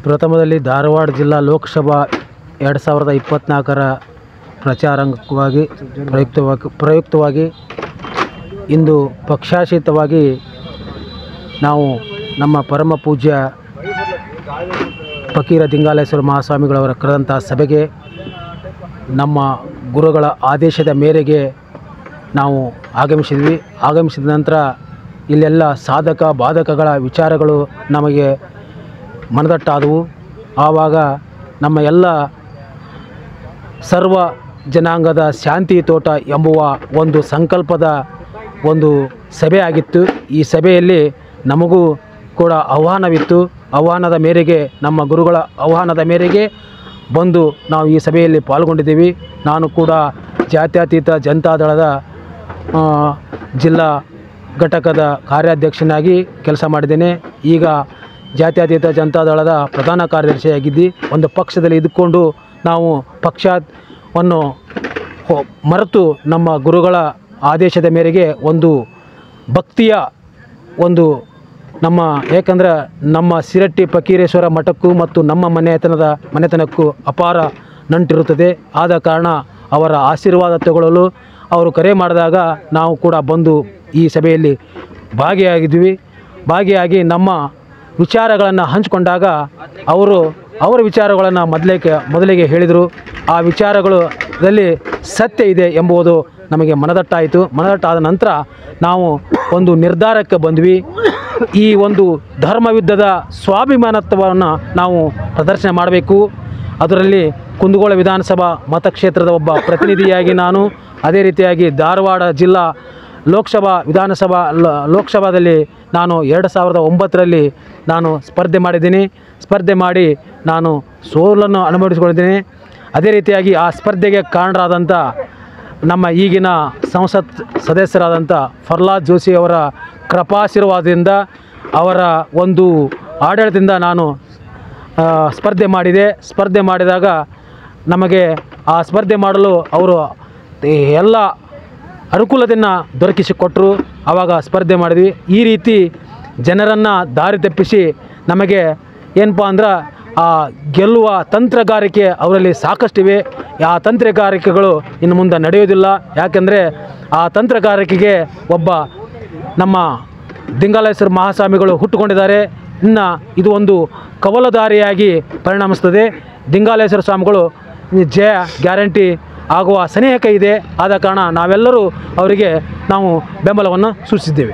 ಪ್ರಥಮದಲ್ಲಿ ಧಾರವಾಡ ಜಿಲ್ಲಾ ಲೋಕಸಭಾ 2024ರ ಪ್ರಚಾರಾಂಗವಾಗಿ ಪ್ರಯುಕ್ತವಾಗಿ ಇಂದು ಪಕ್ಷಾತೀತವಾಗಿ ನಾವು ನಮ್ಮ ಪರಮ ಪೂಜ್ಯ ಫಕೀರ ದಿಂಗಾಲೇಶ್ವರ ಮಹಾಸ್ವಾಮಿಗಳವರ ಕರೆದಂಥ ಸಭೆಗೆ ನಮ್ಮ ಗುರುಗಳ ಆದೇಶದ ಮೇರೆಗೆ ನಾವು ಆಗಮಿಸಿದ ನಂತರ ಇಲ್ಲೆಲ್ಲ ಸಾಧಕ ಬಾಧಕಗಳ ವಿಚಾರಗಳು ನಮಗೆ ಮನದಟ್ಟಾದವು. ಆವಾಗ ನಮ್ಮ ಎಲ್ಲ ಸರ್ವ ಜನಾಂಗದ ಶಾಂತಿ ತೋಟ ಎಂಬುವ ಒಂದು ಸಂಕಲ್ಪದ ಒಂದು ಸಭೆ ಆಗಿತ್ತು. ಈ ಸಭೆಯಲ್ಲಿ ನಮಗೂ ಕೂಡ ಆಹ್ವಾನವಿತ್ತು. ಆಹ್ವಾನದ ಮೇರೆಗೆ ನಮ್ಮ ಗುರುಗಳ ಆಹ್ವಾನದ ಮೇರೆಗೆ ಬಂದು ನಾವು ಈ ಸಭೆಯಲ್ಲಿ ಪಾಲ್ಗೊಂಡಿದ್ದೀವಿ. ನಾನು ಕೂಡ ಜಾತ್ಯತೀತ ಜನತಾದಳದ ಜಿಲ್ಲಾ ಘಟಕದ ಕಾರ್ಯಾಧ್ಯಕ್ಷನಾಗಿ ಕೆಲಸ ಮಾಡಿದ್ದೇನೆ. ಈಗ ಜಾತ್ಯತೀತ ಜನತಾದಳದ ಪ್ರಧಾನ ಕಾರ್ಯದರ್ಶಿಯಾಗಿದ್ದು ಒಂದು ಪಕ್ಷದಲ್ಲಿ ಇದ್ದುಕೊಂಡು ನಾವು ಪಕ್ಷವನ್ನು ಮರೆತು ನಮ್ಮ ಗುರುಗಳ ಆದೇಶದ ಮೇರೆಗೆ ಒಂದು ಭಕ್ತಿಯ ಒಂದು ಏಕೆಂದರೆ ನಮ್ಮ ಸಿರಟ್ಟಿ ಫಕೀರೇಶ್ವರ ಮಠಕ್ಕೂ ಮತ್ತು ನಮ್ಮ ಮನೆತನಕ್ಕೂ ಅಪಾರ ನಂಟಿರುತ್ತದೆ. ಆದ ಕಾರಣ ಅವರ ಆಶೀರ್ವಾದ ತಗೊಳ್ಳಲು ಅವರು ಕರೆ ಮಾಡಿದಾಗ ನಾವು ಕೂಡ ಬಂದು ಈ ಸಭೆಯಲ್ಲಿ ಭಾಗಿಯಾಗಿ ನಮ್ಮ ವಿಚಾರಗಳನ್ನು ಹಂಚಿಕೊಂಡಾಗ ಅವರ ವಿಚಾರಗಳನ್ನು ಮೊದಲಿಗೆ ಹೇಳಿದರು. ಆ ವಿಚಾರಗಳಲ್ಲಿ ಸತ್ಯ ಇದೆ ಎಂಬುದು ನಮಗೆ ಮನದಟ್ಟಾದ ನಂತರ ನಾವು ಒಂದು ನಿರ್ಧಾರಕ್ಕೆ ಬಂದ್ವಿ. ಈ ಒಂದು ಧರ್ಮಯುದ್ಧದ ಸ್ವಾಭಿಮಾನತ್ವವನ್ನು ನಾವು ಪ್ರದರ್ಶನ ಮಾಡಬೇಕು. ಅದರಲ್ಲಿ ಕುಂದಗೋಳ ವಿಧಾನಸಭಾ ಮತಕ್ಷೇತ್ರದ ಒಬ್ಬ ಪ್ರತಿನಿಧಿಯಾಗಿ ನಾನು, ಅದೇ ರೀತಿಯಾಗಿ ಧಾರವಾಡ ಜಿಲ್ಲಾ ಲೋಕಸಭಾದಲ್ಲಿ ನಾನು 2009ರಲ್ಲಿ ನಾನು ಸ್ಪರ್ಧೆ ಮಾಡಿ ನಾನು ಸೋಲನ್ನು ಅನುಭವಿಸಿಕೊಂಡಿದ್ದೇನೆ. ಅದೇ ರೀತಿಯಾಗಿ ಆ ಸ್ಪರ್ಧೆಗೆ ಕಾರಣರಾದಂಥ ನಮ್ಮ ಈಗಿನ ಸಂಸತ್ ಸದಸ್ಯರಾದಂಥ ಪ್ರಹ್ಲಾದ್ ಜೋಶಿ ಅವರ ಕೃಪಾಶೀರ್ವಾದದಿಂದ ಅವರ ಒಂದು ಆಡಳಿತದಿಂದ ನಾನು ಸ್ಪರ್ಧೆ ಮಾಡಿದಾಗ ನಮಗೆ ಆ ಸ್ಪರ್ಧೆ ಮಾಡಲು ಅವರು ಎಲ್ಲ ಅನುಕೂಲತೆಯನ್ನು ದೊರಕಿಸಿಕೊಟ್ಟರು. ಆವಾಗ ಸ್ಪರ್ಧೆ ಮಾಡಿದ್ವಿ. ಈ ರೀತಿ ಜನರನ್ನು ದಾರಿ ತಪ್ಪಿಸಿ ನಮಗೆ ಏನಪ್ಪ ಅಂದ್ರೆ ಆ ಗೆಲ್ಲುವ ತಂತ್ರಗಾರಿಕೆ ಅವರಲ್ಲಿ ಸಾಕಷ್ಟಿವೆ. ಆ ತಂತ್ರಗಾರಿಕೆಗಳು ಇನ್ನು ಮುಂದೆ ನಡೆಯೋದಿಲ್ಲ. ಯಾಕೆಂದರೆ ಆ ತಂತ್ರಗಾರಿಕೆಗೆ ಒಬ್ಬ ನಮ್ಮ ದಿಂಗಾಲೇಶ್ವರ ಮಹಾಸ್ವಾಮಿಗಳು ಹುಟ್ಟುಕೊಂಡಿದ್ದಾರೆ. ಇನ್ನು ಇದು ಒಂದು ಕವಲುದಾರಿಯಾಗಿ ಪರಿಣಮಿಸ್ತದೆ. ದಿಂಗಾಲೇಶ್ವರ ಸ್ವಾಮಿಗಳು ಜಯ ಗ್ಯಾರಂಟಿ ಆಗುವ ಸನಿಹಕ ಇದೆ. ಆದ ಕಾರಣ ನಾವೆಲ್ಲರೂ ಅವರಿಗೆ ನಾವು ಬೆಂಬಲವನ್ನು ಸೂಚಿಸಿದ್ದೇವೆ.